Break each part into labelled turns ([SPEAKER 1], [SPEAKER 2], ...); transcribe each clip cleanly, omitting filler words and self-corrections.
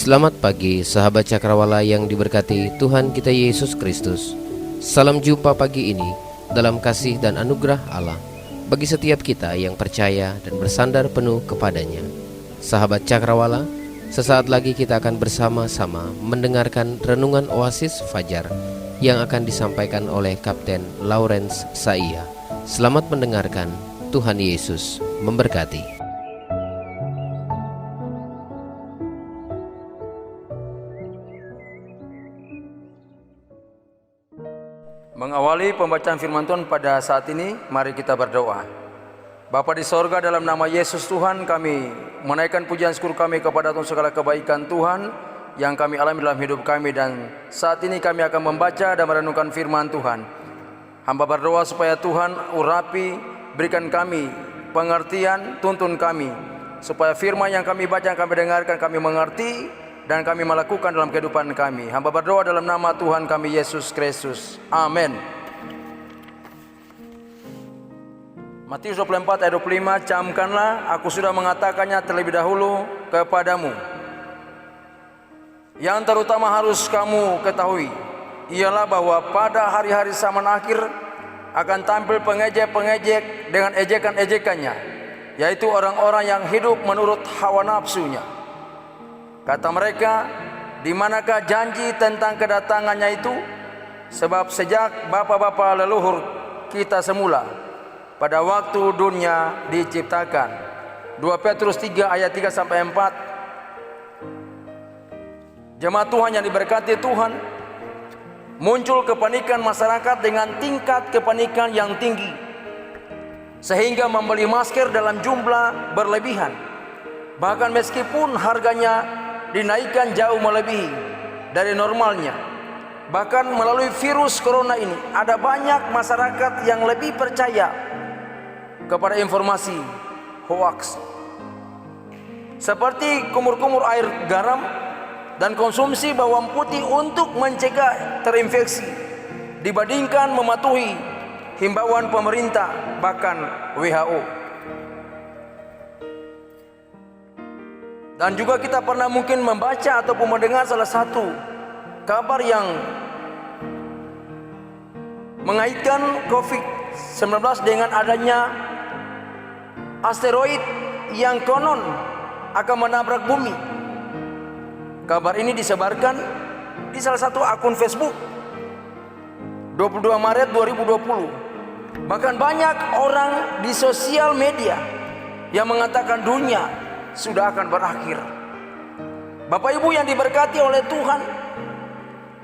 [SPEAKER 1] Selamat pagi sahabat Cakrawala yang diberkati Tuhan kita Yesus Kristus. Salam jumpa pagi ini dalam kasih dan anugerah Allah bagi setiap kita yang percaya dan bersandar penuh kepadanya. Sahabat Cakrawala, sesaat lagi kita akan bersama-sama mendengarkan renungan Oasis Fajar yang akan disampaikan oleh Kapten Lawrence Saia. Selamat mendengarkan, Tuhan Yesus memberkati.
[SPEAKER 2] Mengawali pembacaan firman Tuhan pada saat ini, mari kita berdoa. Bapa di sorga, dalam nama Yesus Tuhan, kami menaikkan pujian syukur kami kepada Tuhan segala kebaikan Tuhan yang kami alami dalam hidup kami, dan saat ini kami akan membaca dan merenungkan firman Tuhan. Hamba berdoa supaya Tuhan urapi, berikan kami pengertian, tuntun kami, supaya firman yang kami baca, yang kami dengarkan, kami mengerti dan kami melakukan dalam kehidupan kami. Hamba berdoa dalam nama Tuhan kami Yesus Kristus. Amin. Matius 24 ayat 25, camkanlah, aku sudah mengatakannya terlebih dahulu kepadamu. Yang terutama harus kamu ketahui ialah bahwa pada hari-hari zaman akhir akan tampil pengejek-pengejek dengan ejekan-ejekannya, yaitu orang-orang yang hidup menurut hawa nafsunya. Kata mereka, di manakah janji tentang kedatangannya itu? Sebab sejak bapa-bapa leluhur kita semula, pada waktu dunia diciptakan. 2 Petrus 3 ayat 3 sampai 4. Jemaat Tuhan yang diberkati Tuhan, muncul kepanikan masyarakat dengan tingkat kepanikan yang tinggi, sehingga membeli masker dalam jumlah berlebihan. Bahkan meskipun harganya dinaikkan jauh melebihi dari normalnya. Bahkan melalui virus corona ini, ada banyak masyarakat yang lebih percaya kepada informasi hoax, seperti kumur-kumur air garam dan konsumsi bawang putih untuk mencegah terinfeksi, dibandingkan mematuhi himbauan pemerintah, bahkan WHO. Dan juga kita pernah mungkin membaca ataupun mendengar salah satu kabar yang mengaitkan COVID-19 dengan adanya asteroid yang konon akan menabrak bumi. Kabar ini disebarkan di salah satu akun Facebook 22 Maret 2020. Bahkan banyak orang di sosial media yang mengatakan dunia sudah akan berakhir. Bapak Ibu yang diberkati oleh Tuhan,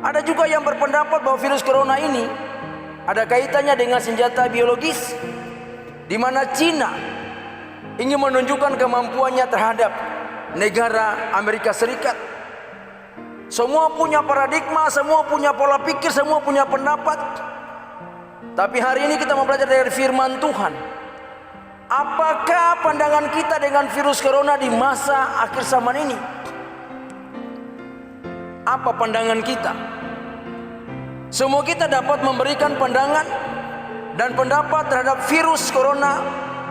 [SPEAKER 2] ada juga yang berpendapat bahwa virus corona ini ada kaitannya dengan senjata biologis, di mana Cina ingin menunjukkan kemampuannya terhadap negara Amerika Serikat. Semua punya paradigma, semua punya pola pikir, semua punya pendapat. Tapi hari ini kita mempelajari dari firman Tuhan. Apakah pandangan kita dengan virus corona di masa akhir zaman ini? Apa pandangan kita? Semua kita dapat memberikan pandangan dan pendapat terhadap virus corona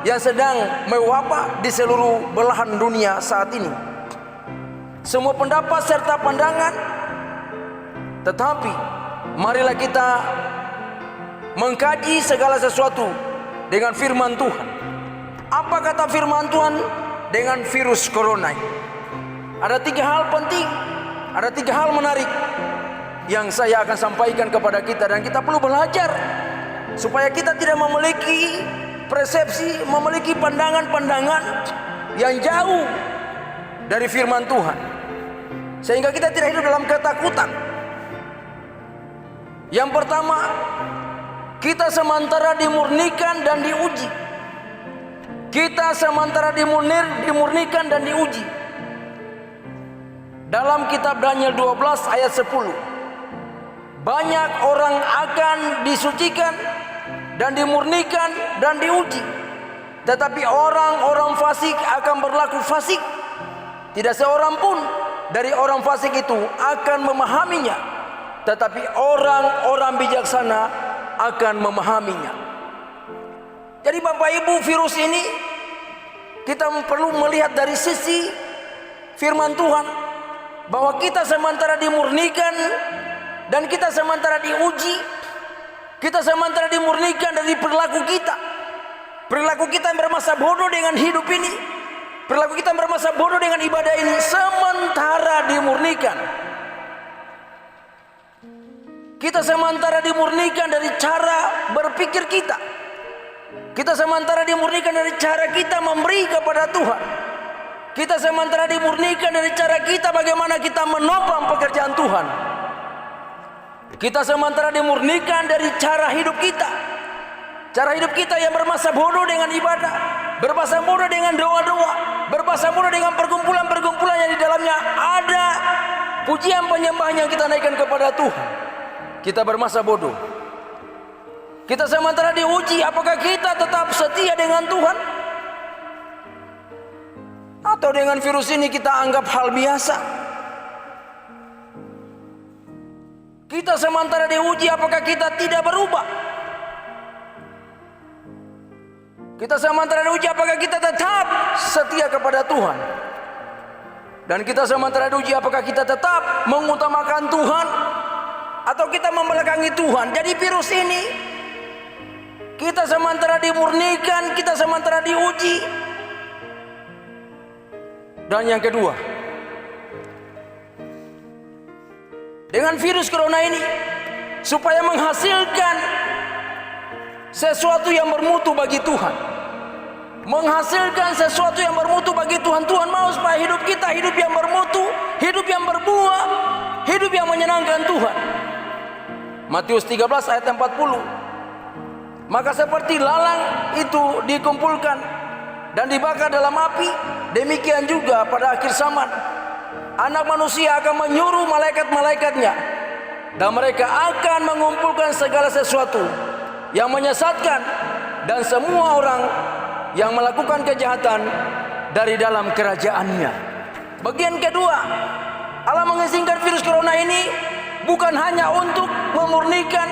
[SPEAKER 2] yang sedang mewabah di seluruh belahan dunia saat ini. Semua pendapat serta pandangan, tetapi marilah kita mengkaji segala sesuatu dengan firman Tuhan. Apa kata firman Tuhan dengan virus corona? Ada 3 hal penting, ada 3 hal menarik yang saya akan sampaikan kepada kita, dan kita perlu belajar supaya kita tidak memiliki persepsi, memiliki pandangan-pandangan yang jauh dari firman Tuhan, sehingga kita tidak hidup dalam ketakutan. Yang pertama, kita sementara dimurnikan dan diuji. Kita sementara dimurnikan dan diuji. Dalam kitab Daniel 12 ayat 10, banyak orang akan disucikan dan dimurnikan dan diuji, tetapi orang-orang fasik akan berlaku fasik. Tidak seorang pun dari orang fasik itu akan memahaminya, tetapi orang-orang bijaksana akan memahaminya. Jadi Bapak Ibu, virus ini kita perlu melihat dari sisi firman Tuhan. bahwa kita sementara dimurnikan dan kita sementara diuji, kita sementara dimurnikan dari perilaku kita. Perilaku kita yang bermasa bodoh dengan hidup ini, perilaku kita yang bermasa bodoh dengan ibadah ini, sementara dimurnikan. Kita sementara dimurnikan dari cara berpikir kita. Kita sementara dimurnikan dari cara kita memberi kepada Tuhan. Kita sementara dimurnikan dari cara kita bagaimana kita menopang pekerjaan Tuhan. Kita sementara dimurnikan dari cara hidup kita. Cara hidup kita yang bermasa bodoh dengan ibadah, bermasa bodoh dengan doa-doa, bermasa bodoh dengan perkumpulan-perkumpulan yang di dalamnya ada pujian penyembahan yang kita naikkan kepada Tuhan. Kita bermasa bodoh. Kita sementara diuji apakah kita tetap setia dengan Tuhan, atau dengan virus ini kita anggap hal biasa. Kita sementara diuji apakah kita tidak berubah. Kita sementara diuji apakah kita tetap setia kepada Tuhan. Dan kita sementara diuji apakah kita tetap mengutamakan Tuhan, atau kita membelakangi Tuhan. Jadi virus ini, kita sementara dimurnikan, kita sementara diuji. Dan yang kedua, dengan virus corona ini, supaya menghasilkan sesuatu yang bermutu bagi Tuhan, menghasilkan sesuatu yang bermutu bagi Tuhan. Tuhan mau supaya hidup kita hidup yang bermutu, hidup yang berbuah, hidup yang menyenangkan Tuhan. Matius 13 ayat 40. Maka seperti lalang itu dikumpulkan dan dibakar dalam api, demikian juga pada akhir zaman Anak Manusia akan menyuruh malaikat-malaikatnya, dan mereka akan mengumpulkan segala sesuatu yang menyesatkan dan semua orang yang melakukan kejahatan dari dalam kerajaannya. Bagian kedua, Allah mengizinkan virus corona ini bukan hanya untuk memurnikan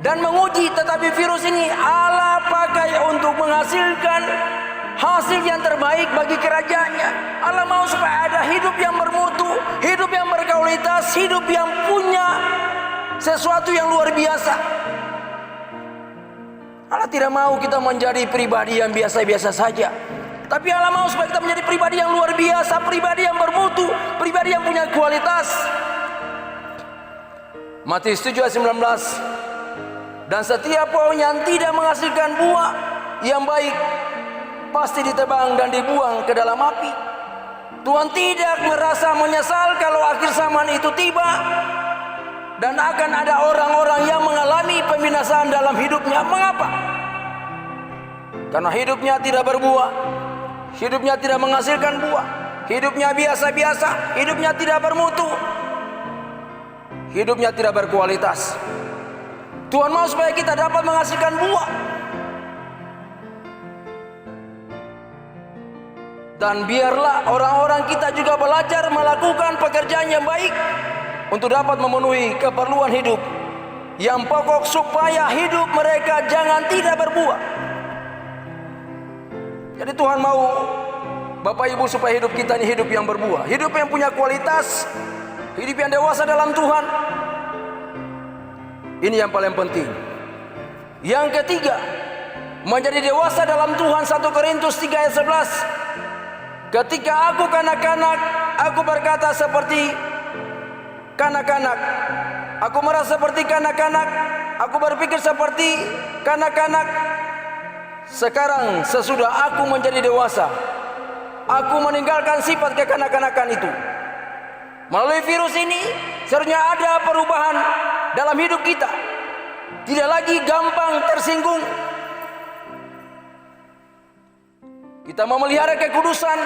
[SPEAKER 2] dan menguji, tetapi virus ini Allah pakai untuk menghasilkan hasil yang terbaik bagi kerajaannya. Allah mau supaya ada hidup yang bermutu, hidup yang berkualitas, hidup yang punya sesuatu yang luar biasa. Allah tidak mau kita menjadi pribadi yang biasa-biasa saja, tapi Allah mau supaya kita menjadi pribadi yang luar biasa, pribadi yang bermutu, pribadi yang punya kualitas. Matius 7 ayat 19. Dan setiap pohon yang tidak menghasilkan buah yang baik pasti ditebang dan dibuang ke dalam api. Tuhan tidak merasa menyesal kalau akhir zaman itu tiba dan akan ada orang-orang yang mengalami pembinasaan dalam hidupnya. Mengapa? Karena hidupnya tidak berbuah, hidupnya tidak menghasilkan buah, hidupnya biasa-biasa, hidupnya tidak bermutu, hidupnya tidak berkualitas. Tuhan mau supaya kita dapat menghasilkan buah. Dan biarlah orang-orang kita juga belajar melakukan pekerjaan yang baik untuk dapat memenuhi keperluan hidup yang pokok, supaya hidup mereka jangan tidak berbuah. Jadi Tuhan mau Bapak Ibu supaya hidup kita ini hidup yang berbuah, hidup yang punya kualitas, hidup yang dewasa dalam Tuhan. Ini yang paling penting. Yang ketiga, menjadi dewasa dalam Tuhan. 1 Korintus 3 ayat 11. Ketika aku kanak-kanak, aku berkata seperti kanak-kanak. Aku merasa seperti kanak-kanak, aku berpikir seperti kanak-kanak. Sekarang sesudah aku menjadi dewasa, aku meninggalkan sifat kekanak-kanakan itu. Melalui virus ini seharusnya ada perubahan dalam hidup kita. Tidak lagi gampang tersinggung. Kita memelihara kekudusan.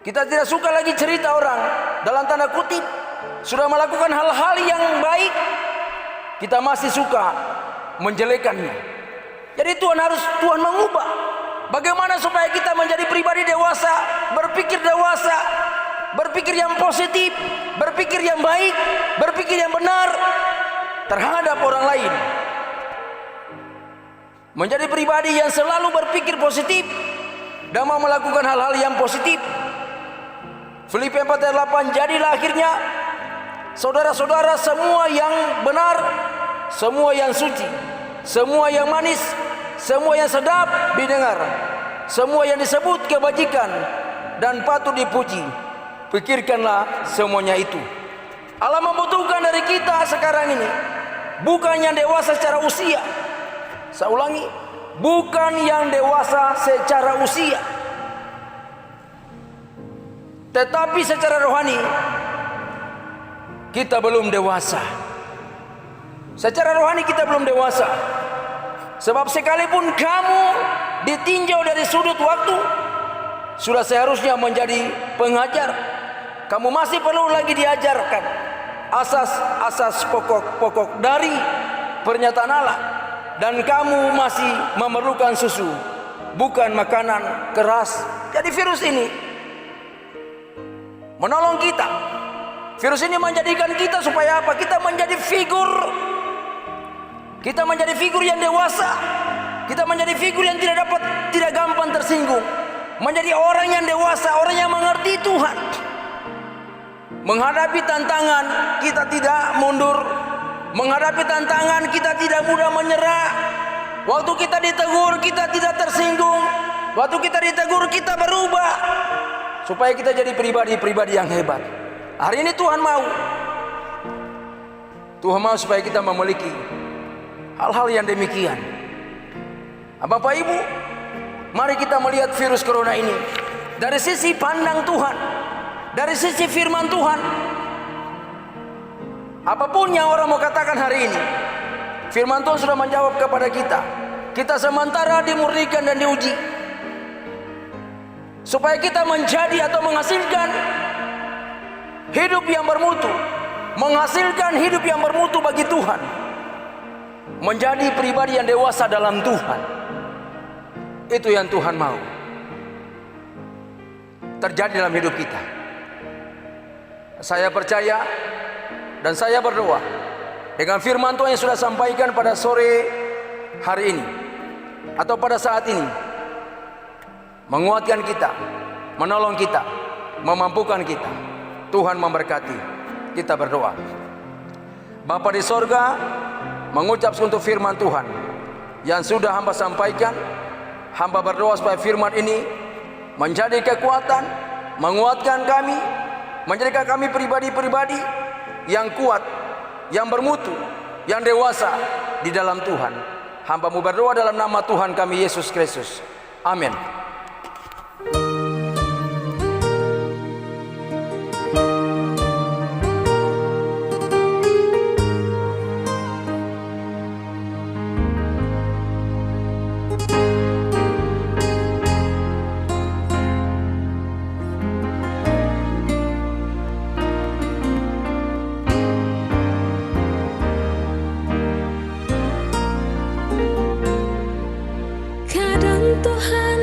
[SPEAKER 2] Kita tidak suka lagi cerita orang dalam tanda kutip sudah melakukan hal-hal yang baik, kita masih suka menjelekannya. Jadi Tuhan mengubah. Bagaimana supaya kita menjadi pribadi dewasa, berpikir dewasa, berpikir yang positif, berpikir yang baik, berpikir yang benar terhadap orang lain. Menjadi pribadi yang selalu berpikir positif dan mau melakukan hal-hal yang positif. Filipi 4 ayat 8, jadilah akhirnya saudara-saudara semua yang benar, semua yang suci, semua yang manis, semua yang sedap didengar, semua yang disebut kebajikan dan patut dipuji, pikirkanlah semuanya itu. Allah membutuhkan dari kita sekarang ini bukan yang dewasa secara usia. Saya ulangi, bukan yang dewasa secara usia, tetapi secara rohani kita belum dewasa. Secara rohani kita belum dewasa. Sebab sekalipun kamu ditinjau dari sudut waktu, sudah seharusnya menjadi pengajar, kamu masih perlu lagi diajarkan asas-asas pokok-pokok dari pernyataan Allah. Dan kamu masih memerlukan susu, bukan makanan keras. Jadi virus ini menolong kita. Virus ini menjadikan kita supaya apa? Kita menjadi figur. Kita menjadi figur yang dewasa. Kita menjadi figur yang tidak gampang tersinggung. Menjadi orang yang dewasa, orang yang mengerti Tuhan. Menghadapi tantangan, kita tidak mundur. Menghadapi tantangan, kita tidak mudah menyerah. Waktu kita ditegur, kita tidak tersinggung. Waktu kita ditegur, kita berubah. Supaya kita jadi pribadi-pribadi yang hebat. Hari ini Tuhan mau supaya kita memiliki hal-hal yang demikian. Bapak Ibu, mari kita melihat virus corona ini dari sisi pandang Tuhan, dari sisi firman Tuhan. Apapun yang orang mau katakan hari ini, firman Tuhan sudah menjawab kepada kita. Kita sementara dimurnikan dan diuji, supaya kita menjadi atau menghasilkan hidup yang bermutu, menghasilkan hidup yang bermutu bagi Tuhan, menjadi pribadi yang dewasa dalam Tuhan. Itu yang Tuhan mau terjadi dalam hidup kita. Saya percaya dan saya berdoa dengan firman Tuhan yang sudah sampaikan pada sore hari ini atau pada saat ini, menguatkan kita, menolong kita, memampukan kita. Tuhan memberkati. Kita berdoa. Bapa di sorga, mengucap untuk firman Tuhan yang sudah hamba sampaikan. Hamba berdoa supaya firman ini menjadi kekuatan, menguatkan kami, menjadikan kami pribadi-pribadi yang kuat, yang bermutu, yang dewasa di dalam Tuhan. Hamba-Mu berdoa dalam nama Tuhan kami Yesus Kristus. Amin.
[SPEAKER 3] Kadang Tuhan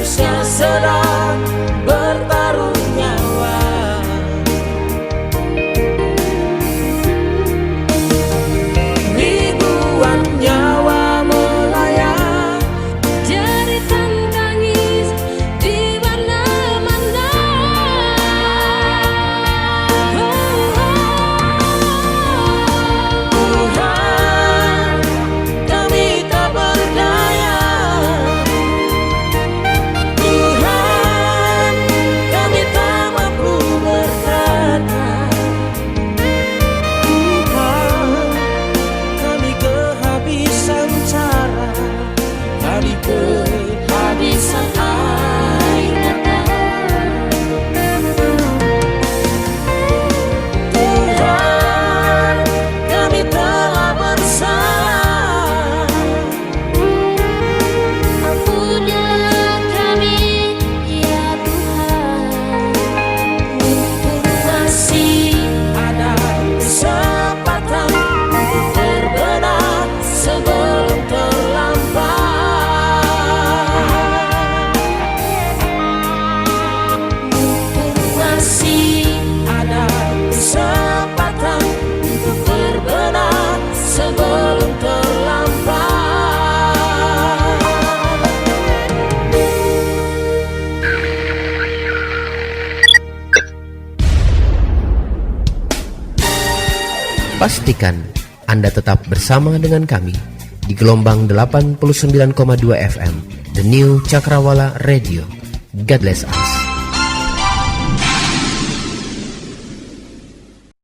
[SPEAKER 3] manusia sedang bertaruh nyawa. Ribuan nyawa melayang,
[SPEAKER 4] jeritan tangis di mana-mana.
[SPEAKER 3] Tuhan, kami tak berdaya. Tuhan, kami tak mampu berkata. Tuhan, kami kehabisan cara, kami kehabisan air mata. Tuhan, kami telah bersalah.
[SPEAKER 4] Ampunilah kami, ya Tuhan. Untuk masih
[SPEAKER 3] Ada kesempatan untuk berbenah sebelum terlambat.
[SPEAKER 4] untuk masih
[SPEAKER 3] Ada kesempatan untuk berbenah sebelum terlambat.
[SPEAKER 1] Pastikan Anda tetap bersama dengan kami di gelombang 89,2 FM, The New Cakrawala Radio. God bless us.